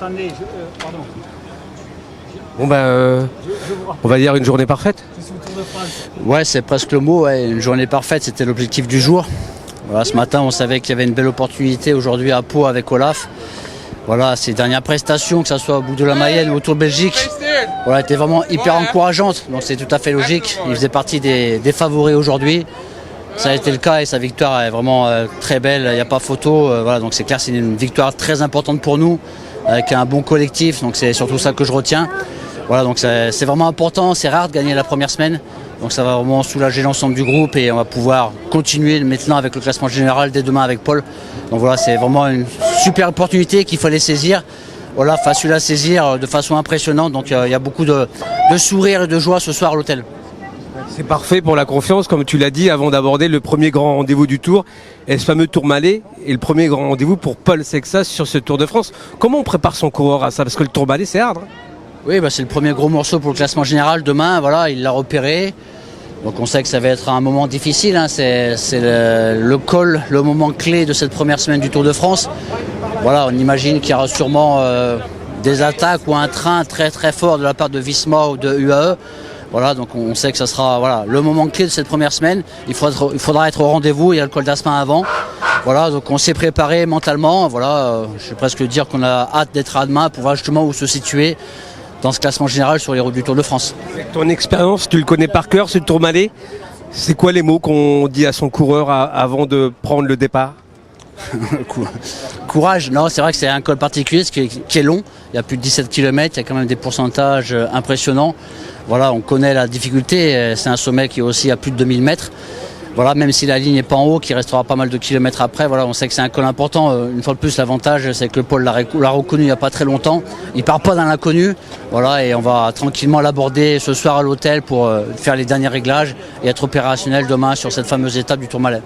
attendez, pardon. Bon on va dire une journée parfaite. Ouais, c'est presque le mot, ouais. Une journée parfaite, c'était l'objectif du jour. Voilà, ce matin, on savait qu'il y avait une belle opportunité aujourd'hui à Pau avec Olaf. Voilà, ses dernières prestations, que ce soit au bout de la Mayenne ou au Tour de Belgique, voilà, étaient vraiment hyper encourageantes. Donc c'est tout à fait logique. Il faisait partie des favoris aujourd'hui. Ça a été le cas et sa victoire est vraiment très belle. Il n'y a pas photo. Voilà, donc c'est clair, c'est une victoire très importante pour nous, avec un bon collectif. Donc c'est surtout ça que je retiens. Voilà, donc c'est vraiment important. C'est rare de gagner la première semaine. Donc ça va vraiment soulager l'ensemble du groupe et on va pouvoir continuer maintenant avec le classement général dès demain avec Paul. Donc voilà, c'est vraiment une super opportunité qu'il fallait saisir. Voilà, facile à saisir de façon impressionnante. Donc il y a beaucoup de sourires et de joie ce soir à l'hôtel. C'est parfait pour la confiance, comme tu l'as dit, avant d'aborder le premier grand rendez-vous du Tour, et ce fameux Tourmalet, et le premier grand rendez-vous pour Paul Sexas sur ce Tour de France. Comment on prépare son coureur à ça? Parce que le Tourmalet, c'est hard. Oui, c'est le premier gros morceau pour le classement général. Demain, voilà, il l'a repéré. Donc on sait que ça va être un moment difficile. Hein. C'est le col, le moment clé de cette première semaine du Tour de France. Voilà, on imagine qu'il y aura sûrement des attaques ou un train très très fort de la part de Visma ou de UAE. Voilà, donc on sait que ça sera le moment clé de cette première semaine. Il faudra être au rendez-vous. Il y a le col d'Aspin avant. Voilà, donc on s'est préparé mentalement. Voilà, je vais presque dire qu'on a hâte d'être à demain pour voir justement où se situer dans ce classement général sur les routes du Tour de France. Avec ton expérience, tu le connais par cœur, ce Tourmalet. C'est quoi les mots qu'on dit à son coureur avant de prendre le départ? Courage, non, c'est vrai que c'est un col particulier qui est long. Il y a plus de 17 km, il y a quand même des pourcentages impressionnants. Voilà, on connaît la difficulté. C'est un sommet qui est aussi à plus de 2000 mètres. Voilà, même si la ligne n'est pas en haut, qui restera pas mal de kilomètres après, voilà, on sait que c'est un col important. Une fois de plus, l'avantage, c'est que Paul l'a reconnu il n'y a pas très longtemps. Il part pas dans l'inconnu. Voilà, et on va tranquillement l'aborder ce soir à l'hôtel pour faire les derniers réglages et être opérationnel demain sur cette fameuse étape du Tourmalet.